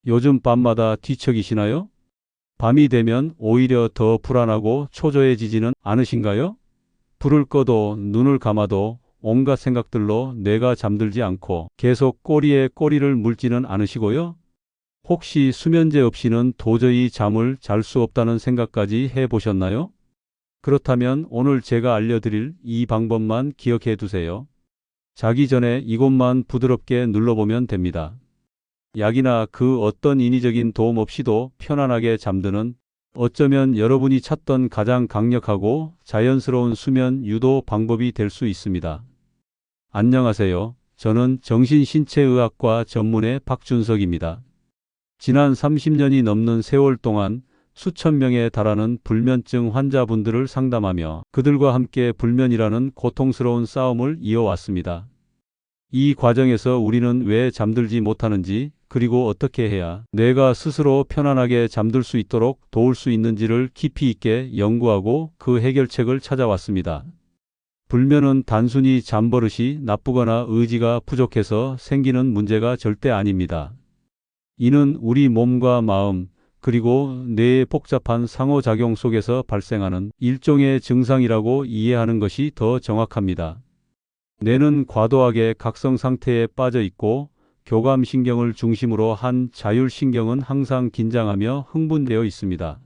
요즘 밤마다 뒤척이시나요? 밤이 되면 오히려 더 불안하고 초조해지지는 않으신가요? 불을 꺼도 눈을 감아도 온갖 생각들로 뇌가 잠들지 않고 계속 꼬리에 꼬리를 물지는 않으시고요? 혹시 수면제 없이는 도저히 잠을 잘 수 없다는 생각까지 해보셨나요? 그렇다면 오늘 제가 알려드릴 이 방법만 기억해 두세요. 자기 전에 이곳만 부드럽게 눌러보면 됩니다. 약이나 그 어떤 인위적인 도움 없이도 편안하게 잠드는, 어쩌면 여러분이 찾던 가장 강력하고 자연스러운 수면 유도 방법이 될 수 있습니다. 안녕하세요. 저는 정신신체의학과 전문의 박준석입니다. 지난 30년이 넘는 세월 동안 수천 명에 달하는 불면증 환자분들을 상담하며 그들과 함께 불면이라는 고통스러운 싸움을 이어왔습니다. 이 과정에서 우리는 왜 잠들지 못하는지, 그리고 어떻게 해야 뇌가 스스로 편안하게 잠들 수 있도록 도울 수 있는지를 깊이 있게 연구하고 그 해결책을 찾아왔습니다. 불면은 단순히 잠버릇이 나쁘거나 의지가 부족해서 생기는 문제가 절대 아닙니다. 이는 우리 몸과 마음, 그리고 뇌의 복잡한 상호작용 속에서 발생하는 일종의 증상이라고 이해하는 것이 더 정확합니다. 뇌는 과도하게 각성 상태에 빠져 있고, 교감신경을 중심으로 한 자율신경은 항상 긴장하며 흥분되어 있습니다.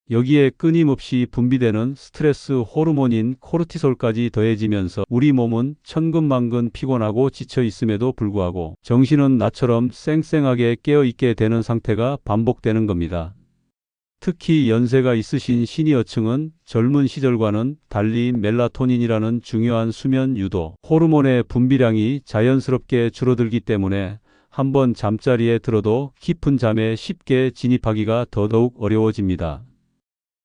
여기에 끊임없이 분비되는 스트레스 호르몬인 코르티솔까지 더해지면서 우리 몸은 천근만근 피곤하고 지쳐 있음에도 불구하고 정신은 나처럼 쌩쌩하게 깨어 있게 되는 상태가 반복되는 겁니다. 특히 연세가 있으신 시니어층은 젊은 시절과는 달리 멜라토닌이라는 중요한 수면 유도 호르몬의 분비량이 자연스럽게 줄어들기 때문에 한번 잠자리에 들어도 깊은 잠에 쉽게 진입하기가 더더욱 어려워집니다.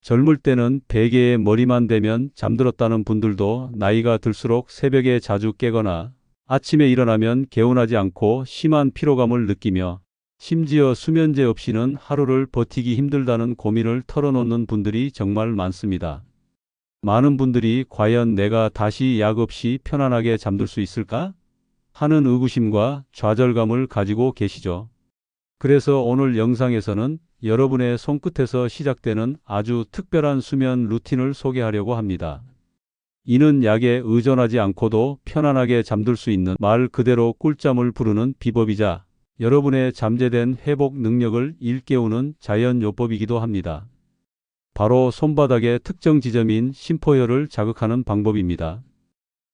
젊을 때는 베개에 머리만 대면 잠들었다는 분들도 나이가 들수록 새벽에 자주 깨거나 아침에 일어나면 개운하지 않고 심한 피로감을 느끼며, 심지어 수면제 없이는 하루를 버티기 힘들다는 고민을 털어놓는 분들이 정말 많습니다. 많은 분들이 과연 내가 다시 약 없이 편안하게 잠들 수 있을까? 하는 의구심과 좌절감을 가지고 계시죠. 그래서 오늘 영상에서는 여러분의 손끝에서 시작되는 아주 특별한 수면 루틴을 소개하려고 합니다. 이는 약에 의존하지 않고도 편안하게 잠들 수 있는 말 그대로 꿀잠을 부르는 비법이자 여러분의 잠재된 회복 능력을 일깨우는 자연요법이기도 합니다. 바로 손바닥의 특정 지점인 심포혈을 자극하는 방법입니다.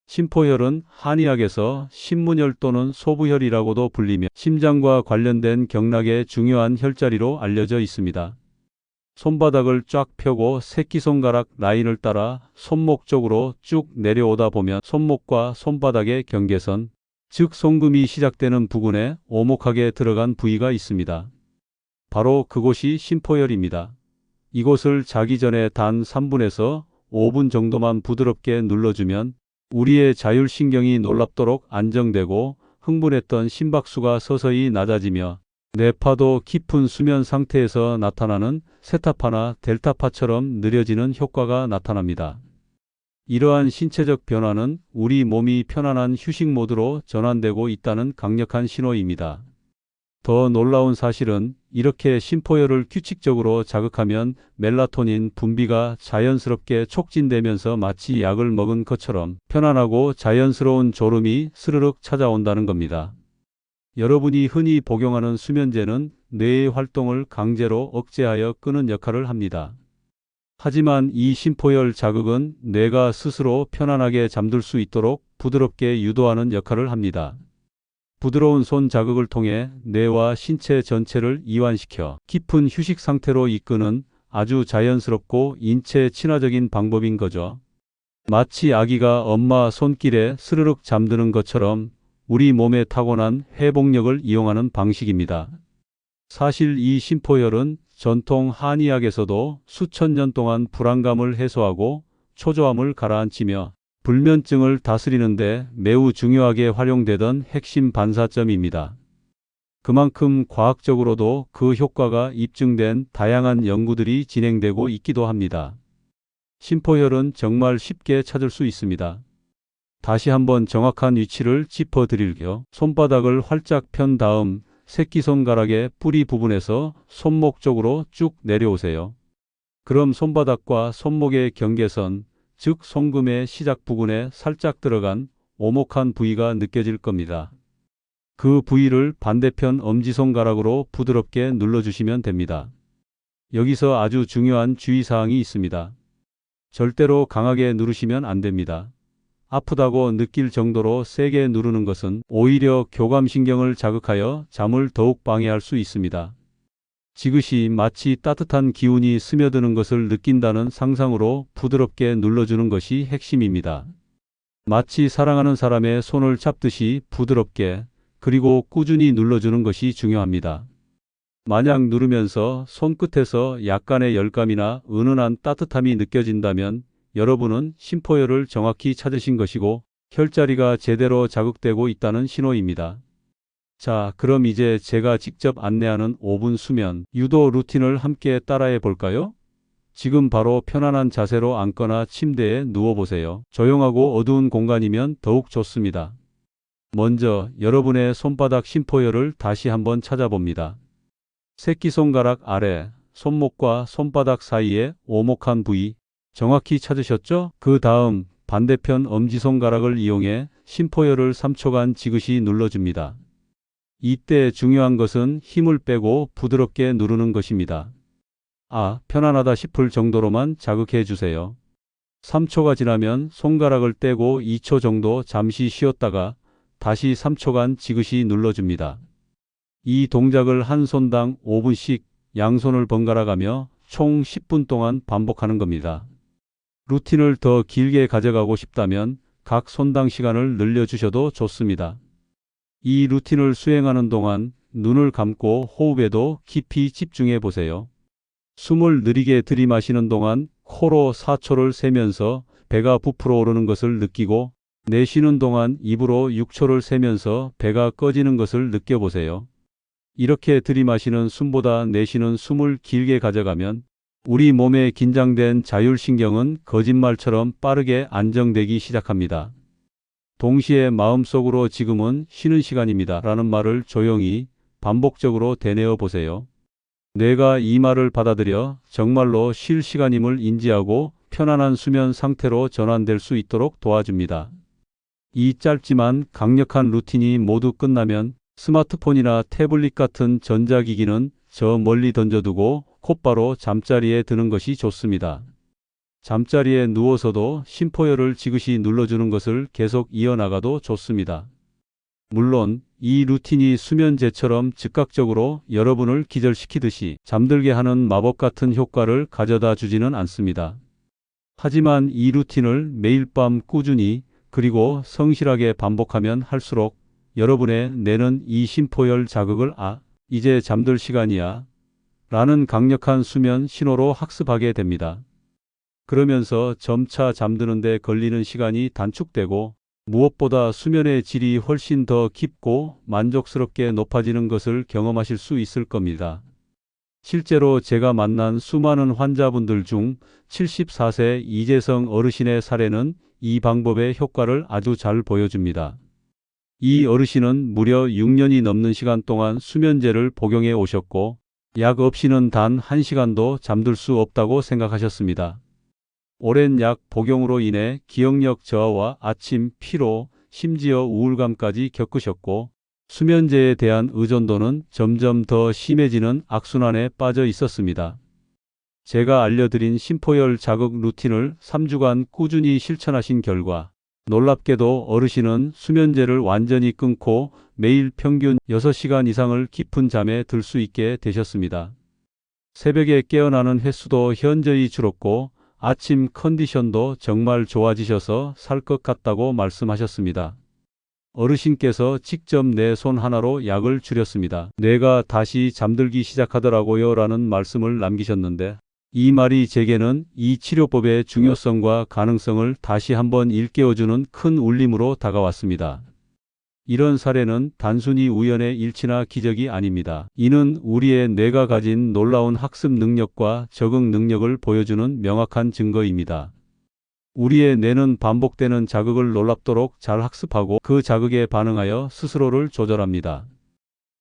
심포혈은 한의학에서 신문혈 또는 소부혈이라고도 불리며 심장과 관련된 경락의 중요한 혈자리로 알려져 있습니다. 손바닥을 쫙 펴고 새끼손가락 라인을 따라 손목 쪽으로 쭉 내려오다 보면 손목과 손바닥의 경계선, 즉 손금이 시작되는 부근에 오목하게 들어간 부위가 있습니다. 바로 그곳이 심포혈입니다. 이곳을 자기 전에 단 3분에서 5분 정도만 부드럽게 눌러주면 우리의 자율신경이 놀랍도록 안정되고 흥분했던 심박수가 서서히 낮아지며 뇌파도 깊은 수면 상태에서 나타나는 세타파나 델타파처럼 느려지는 효과가 나타납니다. 이러한 신체적 변화는 우리 몸이 편안한 휴식 모드로 전환되고 있다는 강력한 신호입니다. 더 놀라운 사실은 이렇게 심포혈을 규칙적으로 자극하면 멜라토닌 분비가 자연스럽게 촉진되면서 마치 약을 먹은 것처럼 편안하고 자연스러운 졸음이 스르륵 찾아온다는 겁니다. 여러분이 흔히 복용하는 수면제는 뇌의 활동을 강제로 억제하여 끄는 역할을 합니다. 하지만 이 심포혈 자극은 뇌가 스스로 편안하게 잠들 수 있도록 부드럽게 유도하는 역할을 합니다. 부드러운 손 자극을 통해 뇌와 신체 전체를 이완시켜 깊은 휴식 상태로 이끄는 아주 자연스럽고 인체 친화적인 방법인 거죠. 마치 아기가 엄마 손길에 스르륵 잠드는 것처럼 우리 몸의 타고난 회복력을 이용하는 방식입니다. 사실 이 심포혈은 전통 한의학에서도 수천 년 동안 불안감을 해소하고 초조함을 가라앉히며 불면증을 다스리는데 매우 중요하게 활용되던 핵심 반사점입니다. 그만큼 과학적으로도 그 효과가 입증된 다양한 연구들이 진행되고 있기도 합니다. 심포혈은 정말 쉽게 찾을 수 있습니다. 다시 한번 정확한 위치를 짚어드릴게요. 손바닥을 활짝 편 다음 새끼손가락의 뿌리 부분에서 손목 쪽으로 쭉 내려오세요. 그럼 손바닥과 손목의 경계선, 즉 손금의 시작 부근에 살짝 들어간 오목한 부위가 느껴질 겁니다. 그 부위를 반대편 엄지손가락으로 부드럽게 눌러주시면 됩니다. 여기서 아주 중요한 주의사항이 있습니다. 절대로 강하게 누르시면 안 됩니다. 아프다고 느낄 정도로 세게 누르는 것은 오히려 교감신경을 자극하여 잠을 더욱 방해할 수 있습니다. 지그시 마치 따뜻한 기운이 스며드는 것을 느낀다는 상상으로 부드럽게 눌러주는 것이 핵심입니다. 마치 사랑하는 사람의 손을 잡듯이 부드럽게 그리고 꾸준히 눌러주는 것이 중요합니다. 만약 누르면서 손끝에서 약간의 열감이나 은은한 따뜻함이 느껴진다면 여러분은 심포혈을 정확히 찾으신 것이고 혈자리가 제대로 자극되고 있다는 신호입니다. 자, 그럼 이제 제가 직접 안내하는 5분 수면 유도 루틴을 함께 따라해 볼까요? 지금 바로 편안한 자세로 앉거나 침대에 누워보세요. 조용하고 어두운 공간이면 더욱 좋습니다. 먼저 여러분의 손바닥 심포혈을 다시 한번 찾아봅니다. 새끼손가락 아래, 손목과 손바닥 사이에 오목한 부위 정확히 찾으셨죠? 그 다음 반대편 엄지손가락을 이용해 심포혈을 3초간 지그시 눌러줍니다. 이때 중요한 것은 힘을 빼고 부드럽게 누르는 것입니다. 편안하다 싶을 정도로만 자극해 주세요. 3초가 지나면 손가락을 떼고 2초 정도 잠시 쉬었다가 다시 3초간 지그시 눌러줍니다. 이 동작을 한 손당 5분씩 양손을 번갈아 가며 총 10분 동안 반복하는 겁니다. 루틴을 더 길게 가져가고 싶다면 각 손당 시간을 늘려주셔도 좋습니다. 이 루틴을 수행하는 동안 눈을 감고 호흡에도 깊이 집중해 보세요. 숨을 느리게 들이마시는 동안 코로 4초를 세면서 배가 부풀어 오르는 것을 느끼고 내쉬는 동안 입으로 6초를 세면서 배가 꺼지는 것을 느껴보세요. 이렇게 들이마시는 숨보다 내쉬는 숨을 길게 가져가면 우리 몸에 긴장된 자율신경은 거짓말처럼 빠르게 안정되기 시작합니다. 동시에 마음속으로 지금은 쉬는 시간입니다 라는 말을 조용히 반복적으로 되뇌어 보세요. 뇌가 이 말을 받아들여 정말로 쉴 시간임을 인지하고 편안한 수면 상태로 전환될 수 있도록 도와줍니다. 이 짧지만 강력한 루틴이 모두 끝나면 스마트폰이나 태블릿 같은 전자기기는 저 멀리 던져두고 곧바로 잠자리에 드는 것이 좋습니다. 잠자리에 누워서도 심포혈을 지그시 눌러주는 것을 계속 이어나가도 좋습니다. 물론 이 루틴이 수면제처럼 즉각적으로 여러분을 기절시키듯이 잠들게 하는 마법 같은 효과를 가져다 주지는 않습니다. 하지만 이 루틴을 매일 밤 꾸준히 그리고 성실하게 반복하면 할수록 여러분의 뇌는 이 심포혈 자극을 이제 잠들 시간이야 라는 강력한 수면 신호로 학습하게 됩니다. 그러면서 점차 잠드는 데 걸리는 시간이 단축되고 무엇보다 수면의 질이 훨씬 더 깊고 만족스럽게 높아지는 것을 경험하실 수 있을 겁니다. 실제로 제가 만난 수많은 환자분들 중 74세 이재성 어르신의 사례는 이 방법의 효과를 아주 잘 보여줍니다. 이 어르신은 무려 6년이 넘는 시간 동안 수면제를 복용해 오셨고 약 없이는 단 1시간도 잠들 수 없다고 생각하셨습니다. 오랜 약 복용으로 인해 기억력 저하와 아침 피로, 심지어 우울감까지 겪으셨고 수면제에 대한 의존도는 점점 더 심해지는 악순환에 빠져 있었습니다. 제가 알려드린 심포혈 자극 루틴을 3주간 꾸준히 실천하신 결과 놀랍게도 어르신은 수면제를 완전히 끊고 매일 평균 6시간 이상을 깊은 잠에 들 수 있게 되셨습니다. 새벽에 깨어나는 횟수도 현저히 줄었고 아침 컨디션도 정말 좋아지셔서 살 것 같다고 말씀하셨습니다. 어르신께서 직접 내 손 하나로 약을 줄였습니다. 뇌가 다시 잠들기 시작하더라고요 라는 말씀을 남기셨는데 이 말이 제게는 이 치료법의 중요성과 가능성을 다시 한번 일깨워주는 큰 울림으로 다가왔습니다. 이런 사례는 단순히 우연의 일치나 기적이 아닙니다. 이는 우리의 뇌가 가진 놀라운 학습 능력과 적응 능력을 보여주는 명확한 증거입니다. 우리의 뇌는 반복되는 자극을 놀랍도록 잘 학습하고 그 자극에 반응하여 스스로를 조절합니다.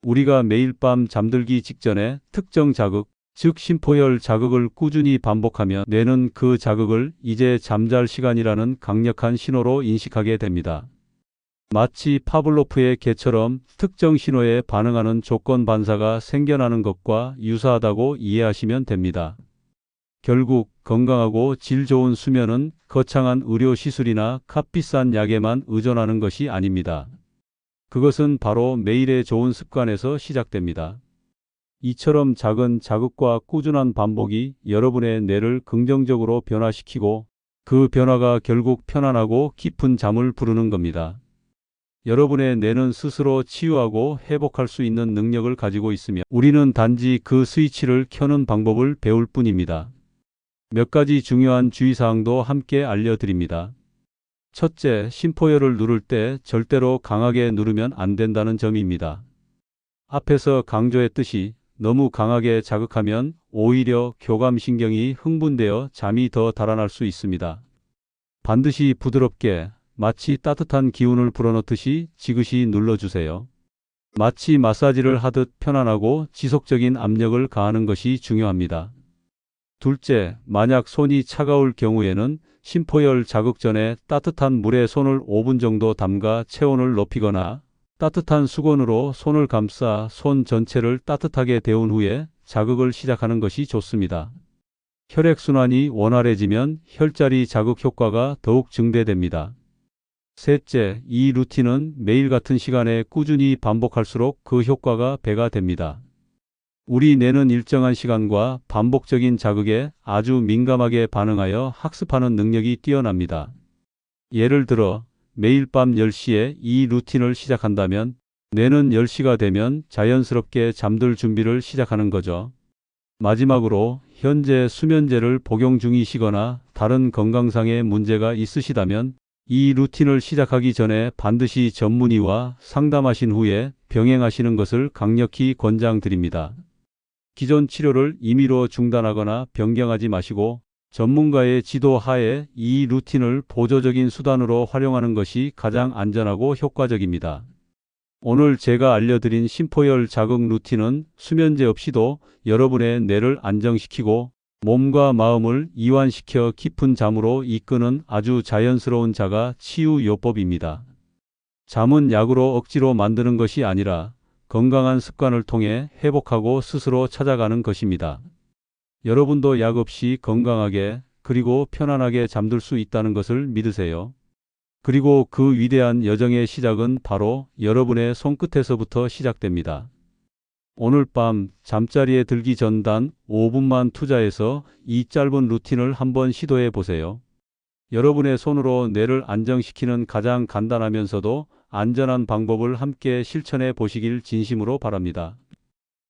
우리가 매일 밤 잠들기 직전에 특정 자극, 즉 심포열 자극을 꾸준히 반복하면 뇌는 그 자극을 이제 잠잘 시간이라는 강력한 신호로 인식하게 됩니다. 마치 파블로프의 개처럼 특정 신호에 반응하는 조건 반사가 생겨나는 것과 유사하다고 이해하시면 됩니다. 결국 건강하고 질 좋은 수면은 거창한 의료 시술이나 값비싼 약에만 의존하는 것이 아닙니다. 그것은 바로 매일의 좋은 습관에서 시작됩니다. 이처럼 작은 자극과 꾸준한 반복이 여러분의 뇌를 긍정적으로 변화시키고 그 변화가 결국 편안하고 깊은 잠을 부르는 겁니다. 여러분의 뇌는 스스로 치유하고 회복할 수 있는 능력을 가지고 있으며 우리는 단지 그 스위치를 켜는 방법을 배울 뿐입니다. 몇 가지 중요한 주의사항도 함께 알려드립니다. 첫째, 심포열을 누를 때 절대로 강하게 누르면 안 된다는 점입니다. 앞에서 강조했듯이 너무 강하게 자극하면 오히려 교감신경이 흥분되어 잠이 더 달아날 수 있습니다. 반드시 부드럽게 마치 따뜻한 기운을 불어넣듯이 지그시 눌러주세요. 마치 마사지를 하듯 편안하고 지속적인 압력을 가하는 것이 중요합니다. 둘째, 만약 손이 차가울 경우에는 심포열 자극 전에 따뜻한 물에 손을 5분 정도 담가 체온을 높이거나 따뜻한 수건으로 손을 감싸 손 전체를 따뜻하게 데운 후에 자극을 시작하는 것이 좋습니다. 혈액순환이 원활해지면 혈자리 자극 효과가 더욱 증대됩니다. 셋째, 이 루틴은 매일 같은 시간에 꾸준히 반복할수록 그 효과가 배가 됩니다. 우리 뇌는 일정한 시간과 반복적인 자극에 아주 민감하게 반응하여 학습하는 능력이 뛰어납니다. 예를 들어 매일 밤 10시에 이 루틴을 시작한다면 뇌는 10시가 되면 자연스럽게 잠들 준비를 시작하는 거죠. 마지막으로 현재 수면제를 복용 중이시거나 다른 건강상의 문제가 있으시다면 이 루틴을 시작하기 전에 반드시 전문의와 상담하신 후에 병행하시는 것을 강력히 권장드립니다. 기존 치료를 임의로 중단하거나 변경하지 마시고 전문가의 지도 하에 이 루틴을 보조적인 수단으로 활용하는 것이 가장 안전하고 효과적입니다. 오늘 제가 알려드린 심포열 자극 루틴은 수면제 없이도 여러분의 뇌를 안정시키고 몸과 마음을 이완시켜 깊은 잠으로 이끄는 아주 자연스러운 자가 치유 요법입니다. 잠은 약으로 억지로 만드는 것이 아니라 건강한 습관을 통해 회복하고 스스로 찾아가는 것입니다. 여러분도 약 없이 건강하게 그리고 편안하게 잠들 수 있다는 것을 믿으세요. 그리고 그 위대한 여정의 시작은 바로 여러분의 손끝에서부터 시작됩니다. 오늘 밤 잠자리에 들기 전 단 5분만 투자해서 이 짧은 루틴을 한번 시도해 보세요. 여러분의 손으로 뇌를 안정시키는 가장 간단하면서도 안전한 방법을 함께 실천해 보시길 진심으로 바랍니다.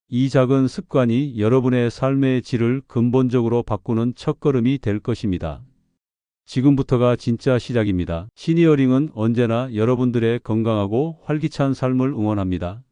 이 작은 습관이 여러분의 삶의 질을 근본적으로 바꾸는 첫걸음이 될 것입니다. 지금부터가 진짜 시작입니다. 시니어링은 언제나 여러분들의 건강하고 활기찬 삶을 응원합니다.